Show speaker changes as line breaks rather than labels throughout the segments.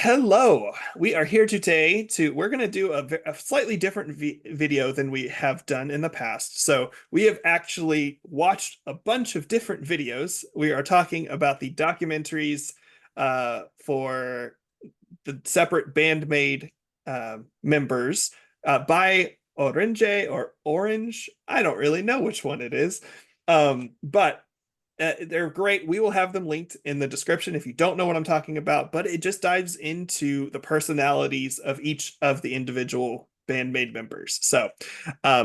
Hello. We are here today we're going to do a slightly different video than we have done in the past. So we have actually watched a bunch of different videos. We are talking about the documentaries for the separate Band-Maid members by Ohrenge or Orange. I don't really know which one it is. But they're great. We will have them linked in the description if you don't know what I'm talking about, but it just dives into the personalities of each of the individual Band-Maid members. So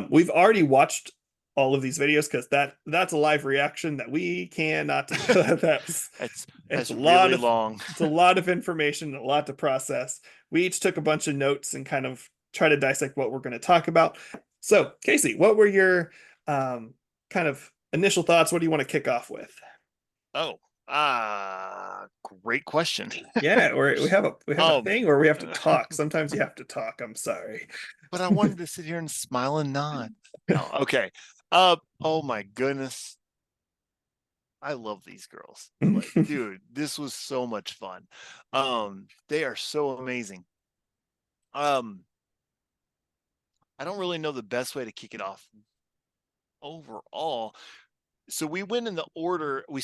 we've already watched all of these videos because that's a live reaction that we cannot do. that's
It's
it's
that's
a lot
really
of
long.
it's a lot of information, a lot to process. We each took a bunch of notes and kind of try to dissect what we're going to talk about. So, Casey, what were your kind of initial thoughts? What do you want to kick off with?
Oh, great question.
Yeah, we have a
Um,
thing where we have to talk. Sometimes you have to talk. I'm sorry.
but I wanted to sit here and smile and nod. No, okay. Oh my goodness. I love these girls. Like, dude, this was so much fun. They are so amazing. Um, I don't really know the best way to kick it off overall. So we went in the order. We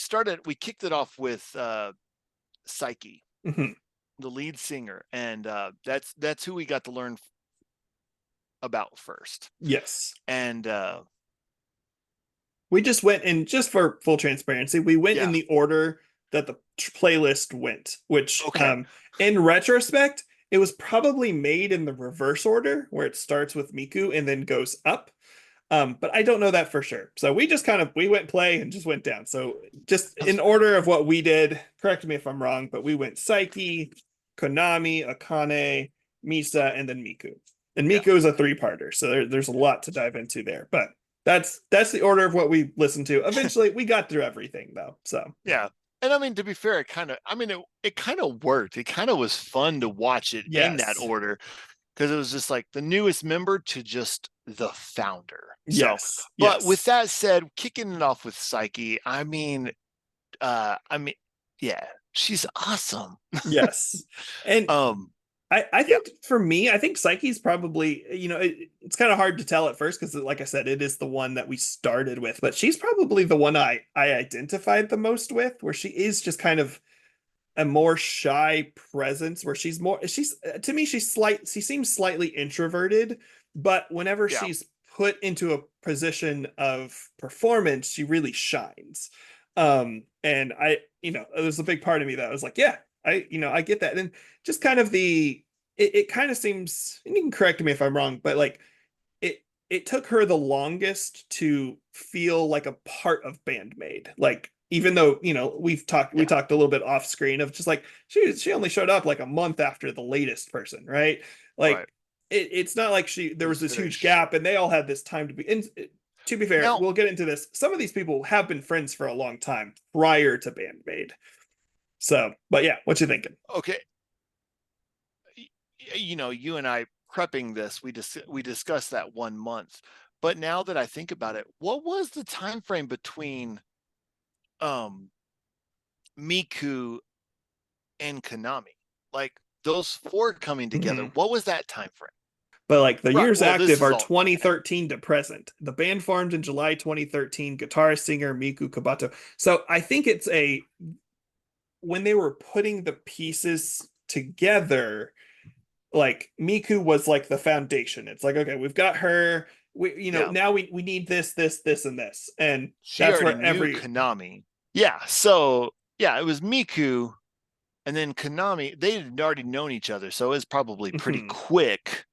kicked it off with Psyche,
Mhm.
the lead singer, and that's who we got to learn about first.
Yes.
And
We just went in, just for full transparency, we went in
yeah,
the order that the playlist went, which
okay,
in retrospect, it was probably made in the reverse order where it starts with Miku and then goes up. But I don't know that for sure. So we went play and just went down. So just in order of what we did, correct me if I'm wrong, but we went Psyche, Konami, Aane, Misa, and then Miku. And
yeah,
Miku is a three-parter, so there's a lot to dive into there. But that's the order of what we listened to. Eventually, we got through everything though. So
yeah. And I mean, to be fair, it kind of worked. It kind of was fun to watch it in that
yes,
order because it was just like the newest member to just the founder. So,
yes,
but with
yes,
that said, kicking it off with Psyche, I mean, yeah, she's awesome.
yes. And
um,
I
yeah,
think for me, I think Psyche's probably, it's kind of hard to tell at first because, like I said, it is the one that we started with, but she's probably the one I identified the most with, where she is just kind of a more shy presence, where she's to me, she seems slightly introverted, but whenever
yeah,
she's put into a position of performance, she really shines. And it was a big part of me that was like, yeah, I get that. And just kind of it kind of seems, and you can correct me if I'm wrong, but like it took her the longest to feel like a part of Band-Maid. Like, even though, we
yeah,
talked a little bit off screen of just like she only showed up like a month after the latest person, right?
right.
Like it's not like
It
there was
was
this
very
huge gap
short.
and they all had this time to be. And to be fair,
Now,
we'll get into this. Some of these people have been friends for a long time prior to Band-Maid. So, but yeah, what you thinking?
okay, you and I prepping this, we discussed that 1 month. But now that I think about it, what was the time frame between um Miku and Konami? Like those four coming together,
Mhm.
what was that time frame?
But like the
Right.
years
Well, this
active
is
are
all
2013 to present. The band formed in July 2013, guitarist singer Miku Kabato. So I think it's when they were putting the pieces together, like Miku was like the foundation. It's like, okay, we've got her.
yeah.
Now we need this, and this. And
She
that's
already
where
knew
every
Konami. Yeah. So yeah, it was Miku and then Konami. They had already known each other, so it was probably pretty
Mhm.
quick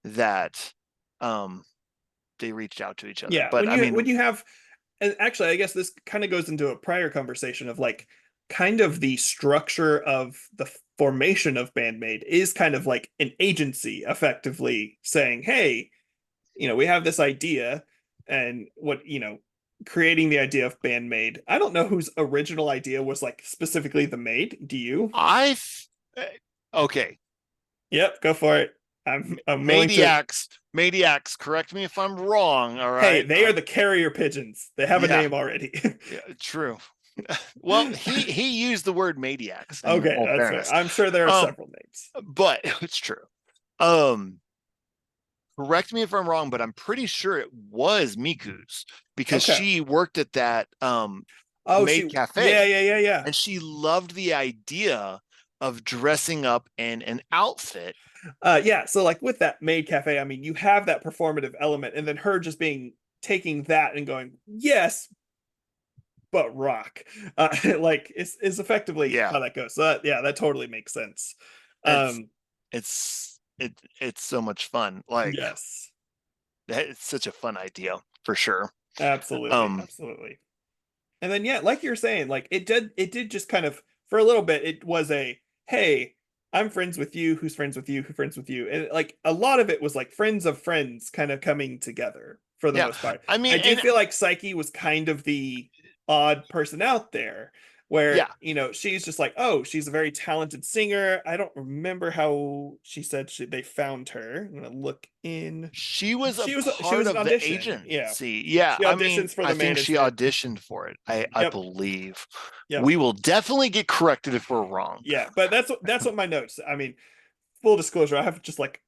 that um they reached out to each other.
Yeah,
But I
when
mean,
you have, and actually, I guess this kind of goes into a prior conversation of like kind of the structure of the formation of Bandmade is kind of like an agency effectively saying, hey, we have this idea, and creating the idea of Bandmade. I don't know whose original idea was like specifically the maid. Do you?
I okay.
Yep, go for it. I'm willing to.
Maniacs, correct me if I'm wrong. All
Hey,
right.
they are the carrier pigeons. They have a
Yeah,
name already.
yeah, true. Well, he used the word maniacs in
Okay,
all
that's fair.
fairness.
I'm sure there are
Um,
several names.
but it's true. Um, correct me if I'm wrong, but I'm pretty sure it was Miku's because
Okay.
she worked at that
Oh,
maid
yeah,
cafe
yeah, yeah, yeah.
and she loved the idea of dressing up in an outfit.
Yeah, so like with that maid cafe, I mean, you have that performative element, and then her just being taking that and going, yes, but rock. Like is effectively
Yeah,
how that goes. So that, yeah, that totally makes sense.
it's
Um,
it's so much fun. Like
yes,
it's such a fun idea for sure.
absolutely,
Um,
absolutely. And then yeah, like you're saying, like it did just kind of for a little bit, it was a hey, I'm friends with you, who's friends with you, who friends with you. And like a lot of it was like friends of friends kind of coming together for the
yeah,
most part.
I mean,
I do
and
feel like Psyche was kind of the odd person out there where,
yeah,
she's just like, oh, she's a very talented singer. I don't remember how she said they found her. I'm gonna look in.
she was a
She was
part
an
of the
audition. Yeah.
agency. Yeah,
She
I mean,
auditions for
I
the
think she
management.
auditioned for it. I
Yep.
believe.
Yep.
We will definitely get corrected if we're wrong.
Yeah, but that's what my notes. I mean, full disclosure, I have just like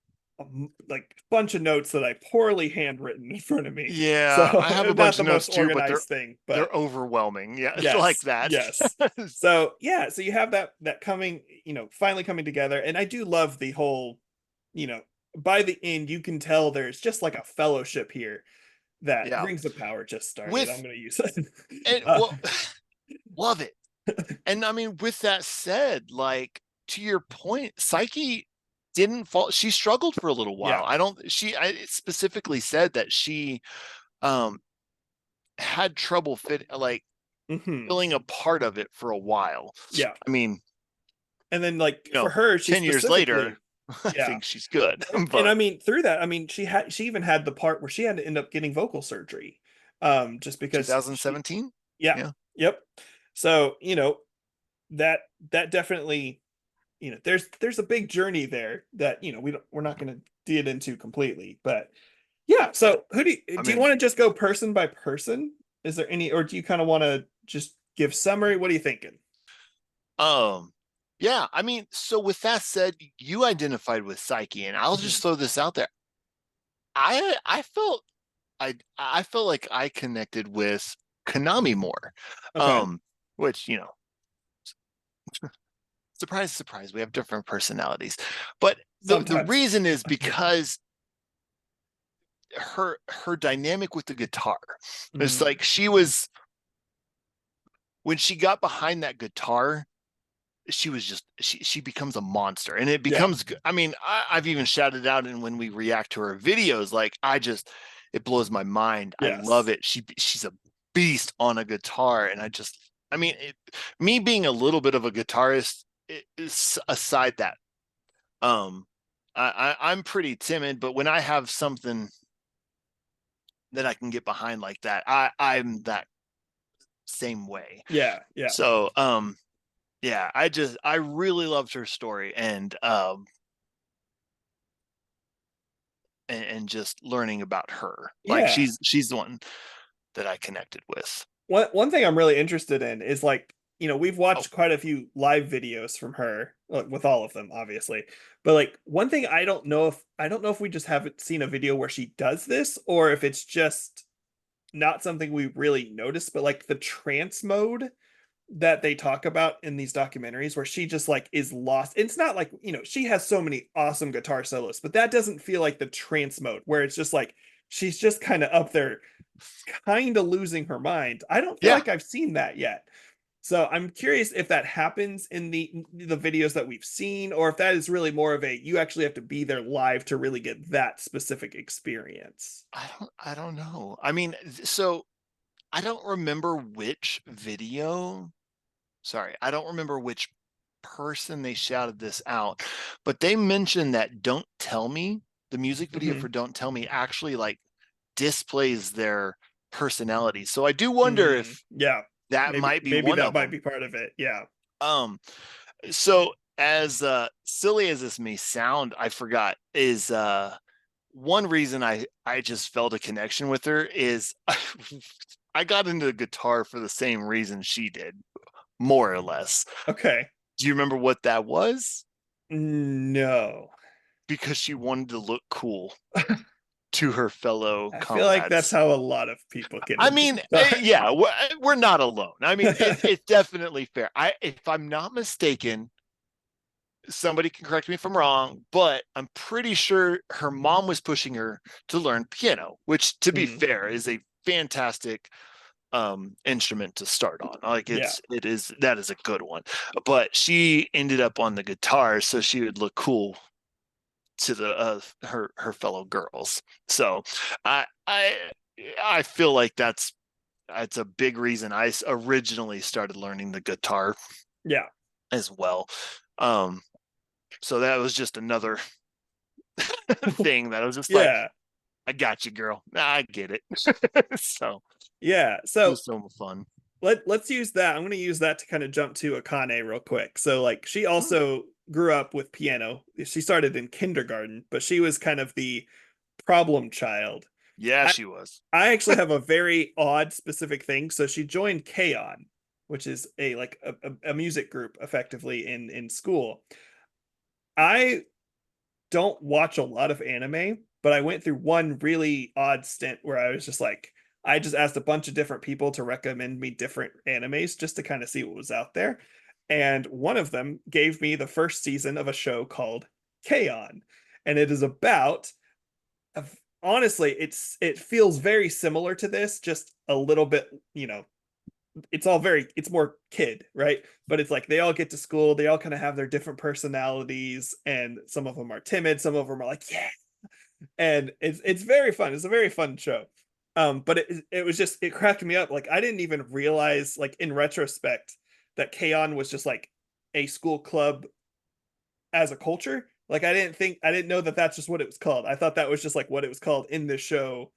like bunch of notes that I poorly handwritten in front of me.
Yeah, I have
So
a
not
bunch
the
of notes
most
too, but
organized thing, but
they're overwhelming. Yeah, it's like
yes,
that.
yes. So yeah, so you have that coming, finally coming together, and I do love the whole, you know, by the end you can tell there's just like a fellowship here that
Yeah.
Rings of Power just started. I'm
With
gonna use it.
and
Uh,
well, love it. And I mean, with that said, like to your point, Psyche didn't fall. She struggled for a little while.
yeah.
I specifically said that she um had trouble
Hmm.
filling a part of it for a while.
Yeah.
I mean,
And then like for her, she
10 years later,
specifically,
I
yeah.
think she's good.
And I
But
mean through that, I mean she even had the part where she had to end up getting vocal surgery. Just because she
2017?
yeah,
Yeah.
yep. So, that that definitely, there's a big journey there that, we're not going to get into completely, but yeah. So who
I
do you
mean,
want to just go person by person? Is there any, or do you kind of want to just give summary? What are you thinking?
um, yeah, I mean, so with that said, you identified with Psyche, and I'll
Mhm.
just throw this out there. I felt like I connected with Konami more.
Okay.
Um, which, surprise, surprise, we have different personalities. But the
Sometimes.
reason is because her dynamic with the guitar. It's
Mm,
like she was when she got behind that guitar, she was just she becomes a monster and it
yeah.
becomes I mean I've even shouted out and when we react to her videos like it blows my mind. I love
Yes.
it. She's a beast on a guitar and I mean me being a little bit of a guitarist aside that um I'm pretty timid but when I have something that I can get behind like that I'm that same way.
Yeah. Yeah.
So yeah, I really loved her story and just learning about her. Like
Yeah.
she's the one that I connected with.
One thing I'm really interested in is like, we've
Oh,
watched quite a few live videos from her, like, with all of them, obviously. But like one thing I don't know if we just haven't seen a video where she does this or if it's just not something we really notice, but like the trance mode that they talk about in these documentaries where she just like is lost. It's not like, she has so many awesome guitar solos, but that doesn't feel like the trance mode where it's just like she's just kind of up there kind of losing her mind. I don't feel
yeah.
like I've seen that yet. So I'm curious if that happens in the videos that we've seen, or if that is really more of a you actually have to be there live to really get that specific experience.
I don't know. I mean, so I don't remember which video. Sorry, I don't remember which person they shouted this out, but they mentioned that Don't Tell Me, the music video
Hmm.
for Don't Tell Me actually like displays their personality. So I do wonder
Mm,
if
yeah,
that
maybe
might be
maybe
one
that
of
might
them.
be part of it. Yeah.
Um, so as silly as this may sound, I forgot is one reason I just felt a connection with her is I got into guitar for the same reason she did, more or less.
Okay.
Do you remember what that was?
No.
Because she wanted to look cool to her fellow
I feel like that's
comrades.
how a lot of people get
I
into
mean,
guitar.
yeah, we're not alone. I mean, it's definitely fair. If I'm not mistaken, somebody can correct me if I'm wrong, but I'm pretty sure her mom was pushing her to learn piano, which, to be
Hmm.
fair, is a fantastic instrument to start on. Like
Yeah.
it is that is a good one. But she ended up on the guitar so she would look cool to the her fellow girls. So I feel like that's a big reason I originally started learning the guitar
Yeah.
as well. Um, so that was just another thing that I was just like,
Yeah.
I got you, girl. I get it. So
Yeah.
it
So
was so fun.
let's use that. I'm going to use that to kind of jump to Akane real quick. So like she also grew up with piano. She started in kindergarten, but she was kind of the problem child.
Yeah,
I
she was.
I actually have a very odd specific thing. So she joined K-On, which is a like a music group effectively in school. I don't watch a lot of anime, but I went through one really odd stint where I was just like, I just asked a bunch of different people to recommend me different animes just to kind of see what was out there. And one of them gave me the first season of a show called K-On! And it is about, honestly, it feels very similar to this, just a little bit, it's more kid, right? But it's like they all get to school, they all kind of have their different personalities, and some of them are timid, some of them are like, yeah. And it's very fun. It's a very fun show. But it was just it cracked me up. Like I didn't even realize, like in retrospect, that K-On! Was just like a school club as a culture. Like I didn't know that that's just what it was called. I thought that was just like what it was called in this show,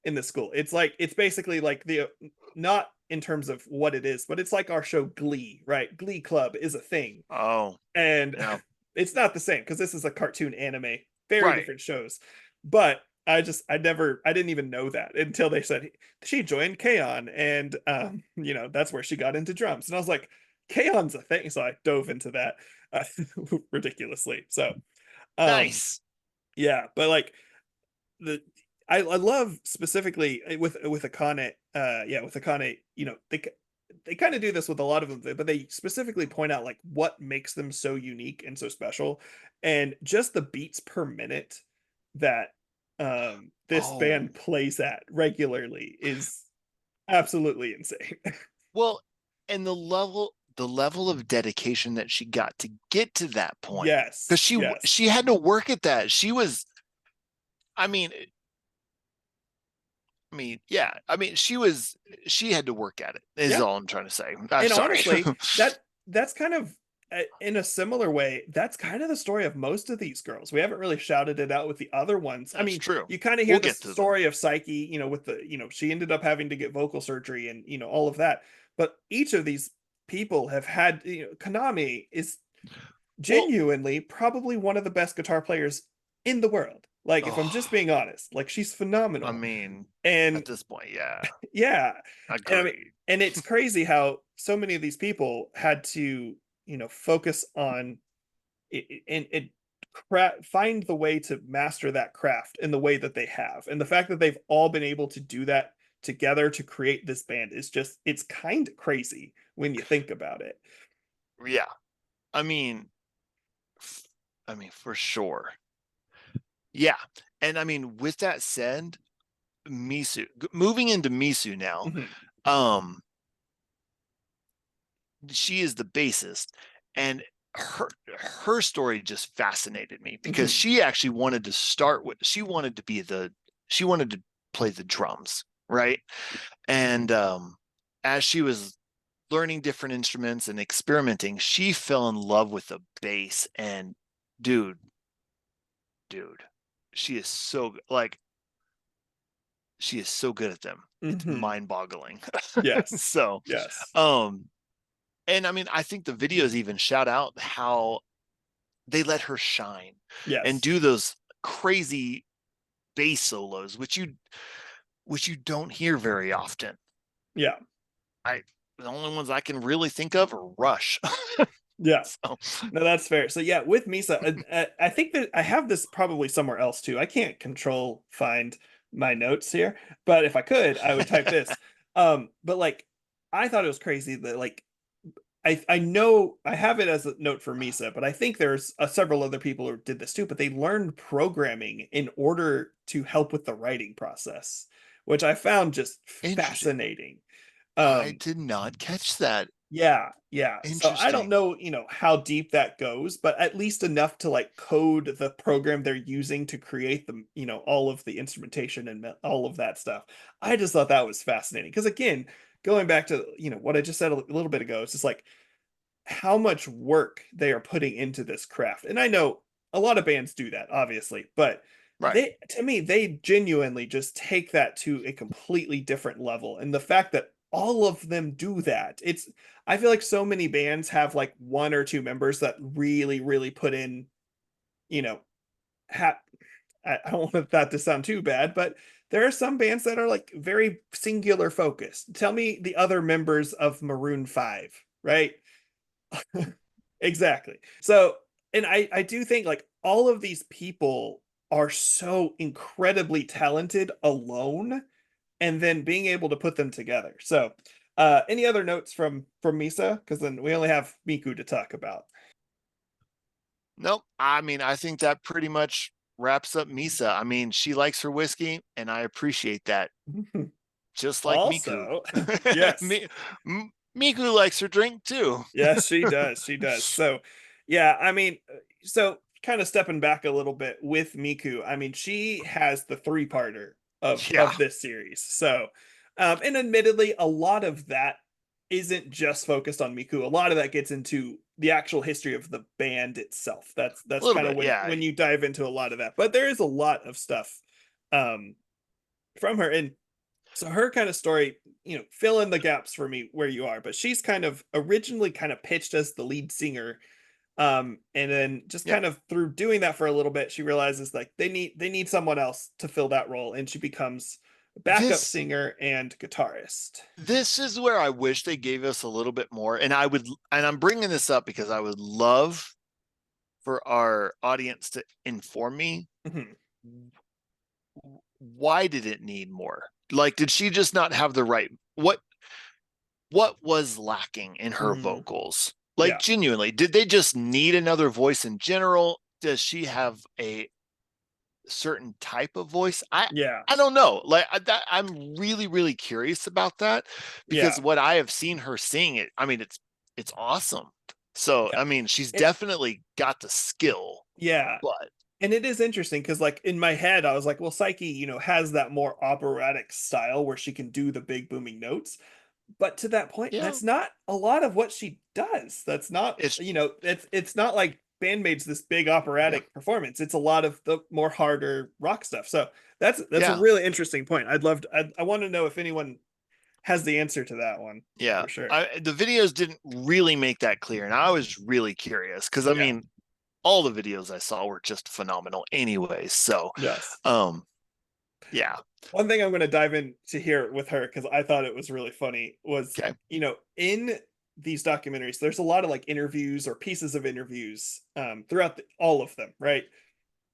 in the school. It's like it's basically like the not in terms of what it is, but it's like our show Glee, right? Glee Club is a thing,
Oh,
and
yeah.
it's not the same because this is a cartoon anime, very
Right.
different shows. But I didn't even know that until they said she joined K-On! And that's where she got into drums, and I was like, K-On's a thing, so I dove into that uh, ridiculously. So um
Nice.
yeah, but like the I love specifically with Akane, with Akane, they kind of do this with a lot of them, but they specifically point out like what makes them so unique and so special, and just the beats per minute that this
Oh,
band plays at regularly is absolutely insane.
well, and the level of dedication that she got to get to that point, because
Yes, yes.
she had to work at that. She was, I mean, yeah. I mean, she had to work at it, is
Yeah.
all I'm trying to say. I'm
And
sorry.
honestly, that's kind of in a similar way, that's kind of the story of most of these girls. We haven't really shouted it out with the other ones. I
That's
mean,
true.
you kind of hear
We'll
the
get to them.
story of Psyche, with the, she ended up having to get vocal surgery and, all of that. But each of these people have had, Konami is
Well,
genuinely probably one of the best guitar players in the world. Like, if I'm just
oh,
being honest, like she's
I
phenomenal.
mean,
And
at this point, yeah,
yeah, and I mean,
agreed.
and it's crazy how so many of these people had to, focus on it and find the way to master that craft in the way that they have, and the fact that they've all been able to do that together to create this band is just it's kind of crazy when you think about it.
Yeah, I mean, for sure. Yeah, and I mean, with that said, moving into Misu now,
Mhm.
um, she is the bassist, and her story just fascinated me because
Mhm.
she actually wanted to start with she wanted to play the drums, right? And as she was learning different instruments and experimenting, she fell in love with the bass. And dude, dude, she is so like she is so good at them. It's
Mhm.
mind-boggling.
Yes.
So,
Yes.
um, and I mean, I think the videos even shout out how they let her shine and
Yes.
do those crazy bass solos, which you don't hear very often.
Yeah.
The only ones I can really think of are Rush.
Yeah.
So
No, that's fair. So yeah, with Misa, I think that I have this probably somewhere else too. I can't control find my notes here, but if I could, I would type this. But like, I thought it was crazy that like I know I have it as a note for Misa, but I think there's several other people who did this too. But they learned programming in order to help with the writing process, which I found just
interesting.
fascinating.
I
Um,
did not catch that.
yeah, yeah. So I don't
Interesting.
know, how deep that goes, but at least enough to like code the program they're using to create the, all of the instrumentation and all of that stuff. I just thought that was fascinating because again, going back to, what I just said a little bit ago, it's just like how much work they are putting into this craft. And I know a lot of bands do that, obviously, but
Right.
they to me they genuinely just take that to a completely different level. And the fact that all of them do that, I feel like so many bands have like one or two members that really, really put in, you know, ha I don't want that to sound too bad, but there are some bands that are like very singular focused. Tell me the other members of Maroon 5, right? Exactly. So, and I do think like all of these people are so incredibly talented alone, and then being able to put them together. So, any other notes from Misa? Because then we only have Miku to talk about.
Nope. I mean, I think that pretty much wraps up Misa. I mean, she likes her whiskey, and I appreciate that. Just like Miku.
Also, yes,
Mi- Miku likes her drink too.
yes, she does. She does. So, yeah, I mean, so kind of stepping back a little bit with Miku, I mean, she has the three-parter of
Yeah,
of this series. So, and admittedly, a lot of that isn't just focused on Miku. A lot of that gets into the actual history of the band itself.
a
That's
little
kind of
bit. Yeah,
when you dive into a lot of that. But there is a lot of stuff um from her. And so her kind of story, fill in the gaps for me where you are, but she's kind of originally kind of pitched as the lead singer. And then just
yeah.
kind of through doing that for a little bit, she realizes like they need someone else to fill that role, and she becomes a backup
This
singer and guitarist.
this is where I wish they gave us a little bit more. And I'm bringing this up because I would love for our audience to inform me,
Mhm.
why did it need more? Like, did she just not have the right what was lacking in her
Mhm.
vocals? Like,
Yeah.
genuinely, did they just need another voice in general? Does she have a certain type of voice?
Yeah.
I don't know. Like, I'm really really curious about that,
Yeah.
because what I have seen her sing, it, I mean, it's awesome. So
Yeah.
I mean, she's
It,
definitely got the skill,
yeah.
but
And it is interesting because, like, in my head, I was like, well, Psyche, has that more operatic style where she can do the big booming notes. But to that point,
yeah,
that's not a lot of what she does. That's not,
it's
it's not like Band-Maid's this big
yeah,
operatic performance. It's a lot of the more harder rock stuff. So that's a
yeah,
really interesting point. I want to know if anyone has the answer to that one
yeah.
for sure.
The videos didn't really make that clear, and I was really curious because I
Yeah.
mean, all the videos I saw were just phenomenal anyway. So,
Yes.
um, yeah,
One thing I'm going to dive into here with her because I thought it was really funny was,
okay,
in these documentaries, there's a lot of like interviews or pieces of interviews throughout all of them, right?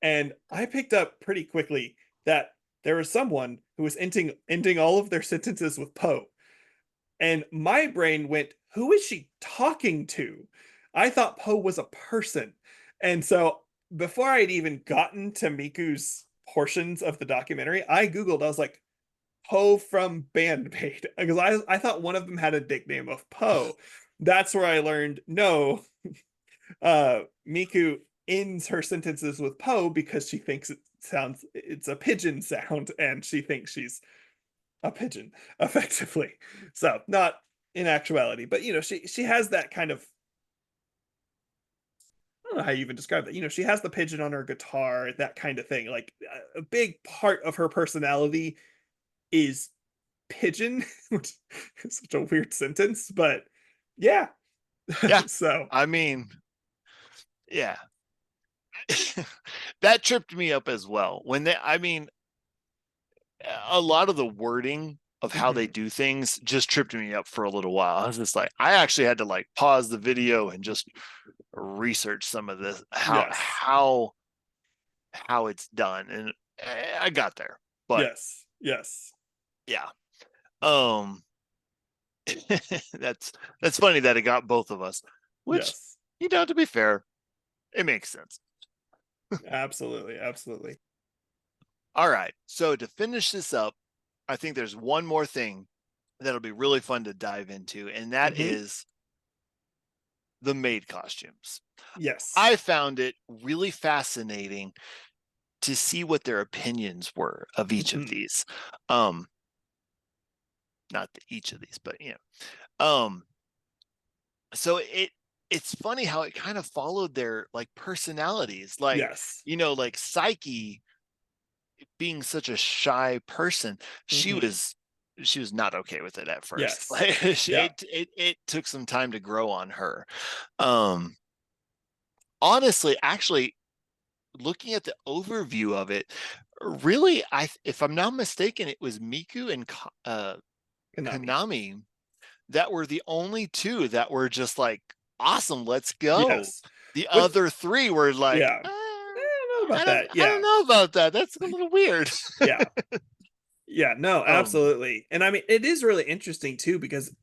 And I picked up pretty quickly that there was someone who was ending all of their sentences with Poe. And my brain went, who is she talking to? I thought Poe was a person. And so before I'd even gotten to Miku's portions of the documentary, I Googled, I was like, Poe from Band-Maid. Because I thought one of them had a nickname of Poe. That's where I learned no, Miku ends her sentences with Poe because she thinks it's a pigeon sound, and she thinks she's a pigeon effectively. So not in actuality, but she has that kind of, I don't know how you even describe that. She has the pigeon on her guitar, that kind of thing. Like a big part of her personality is pigeon, which is such a weird sentence, but yeah.
yeah.
So
I mean, yeah, that tripped me up as well. When they, I mean, a lot of the wording of how they
Mhm.
do things just tripped me up for a little while. I was just like, I actually had to like pause the video and just research some of this,
Yes.
how it's done, and I got there. But
Yes. Yes.
yeah, um, that's that's funny that it got both of us. Which,
Yes.
to be fair, it makes sense.
Absolutely. Absolutely.
All right, so to finish this up, I think there's one more thing that'll be really fun to dive into, and that
Hmm.
is the maid costumes.
Yes.
I found it really fascinating to see what their opinions were of each of
Hmm.
these. Um, not each of these, but Um, so it's funny how it kind of followed their like personalities. Like,
Yes.
like Psyche being such a shy person, she
Hmm.
was she was not okay with it at first.
Yes.
Like
Yeah.
it took some time to grow on her. Um Honestly, actually, looking at the overview of it, really, if I'm not mistaken, it was Miku and
Konami.
Konami that were the only two that were just like, awesome, let's go.
Yes.
The
Which,
other three were like,
yeah. I don't know about that.
I don't
Yeah.
know about that. That's a little weird.
Yeah. Yeah. No,
um,
absolutely. And I mean, it is really interesting too, because,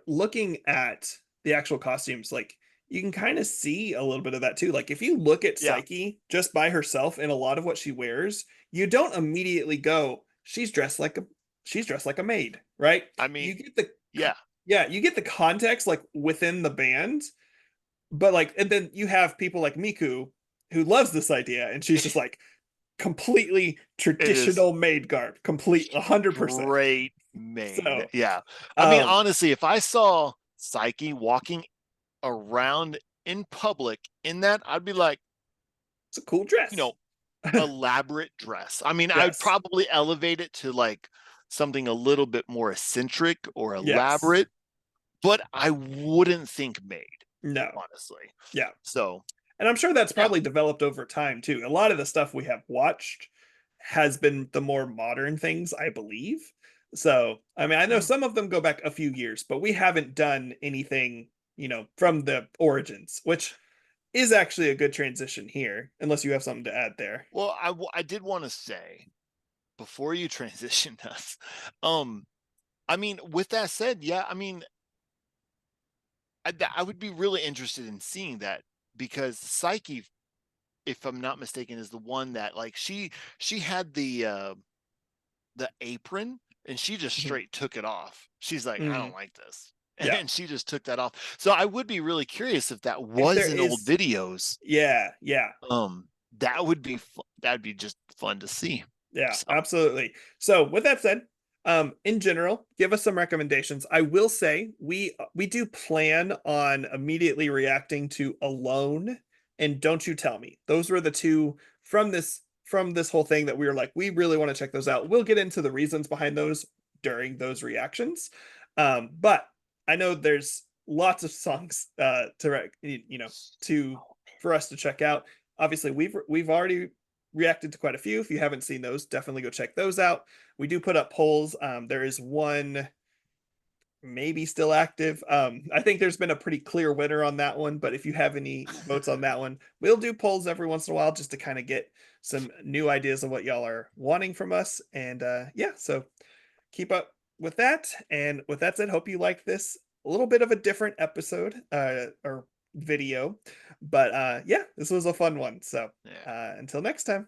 looking at the actual costumes, like, you can kind of see a little bit of that too. Like, if you look at
yeah.
Psyche just by herself in a lot of what she wears, you don't immediately go, she's dressed like a maid, right?
I
You
mean,
get the
yeah,
yeah, you get the context like within the band, but like, and then you have people like Miku who loves this idea, and she's just like completely
it is
traditional maid garb, complete 100%.
straight made.
So,
Yeah. I mean,
um,
honestly, if I saw Psyche walking around in public in that, I'd be like,
it's a cool
you
dress.
know, elaborate dress. I mean, I would
Yes,
probably elevate it to like something a little bit more eccentric or
yes,
elaborate, but I wouldn't think made,
no,
honestly.
yeah,
So,
and I'm sure that's
yeah.
probably developed over time too. A lot of the stuff we have watched has been the more modern things, I believe. So, I mean, I know
Mm.
some of them go back a few years, but we haven't done anything, from the origins, which is actually a good transition here, unless you have something to add there.
Well, I did want to say before you transitioned us, um, I mean, with that said, yeah, I mean, I would be really interested in seeing that because Psyche, if I'm not mistaken, is the one that like she had the apron and she just
Mhm.
straight took it off. She's like, I don't
Mhm.
like this.
Yeah.
And she just took that off. So I would be really curious if that
If there
was in old
is,
videos.
yeah, yeah,
That would be that'd be just fun to see.
yeah,
So
absolutely. So with that said, in general, give us some recommendations. I will say we do plan on immediately reacting to Alone and Don't You Tell Me. Those were the two from this whole thing that we were like, we really want to check those out. We'll get into the reasons behind those during those reactions. But I know there's lots of songs to for us to check out. Obviously, we've already reacted to quite a few. If you haven't seen those, definitely go check those out. We do put up polls. There is one maybe still active. I think there's been a pretty clear winner on that one, but if you have any votes on that one, we'll do polls every once in a while just to kind of get some new ideas of what y'all are wanting from us. And yeah, so keep up with that. And with that said, hope you like this a little bit of a different episode or video. But yeah, this was a fun one. So
yeah.
until next time.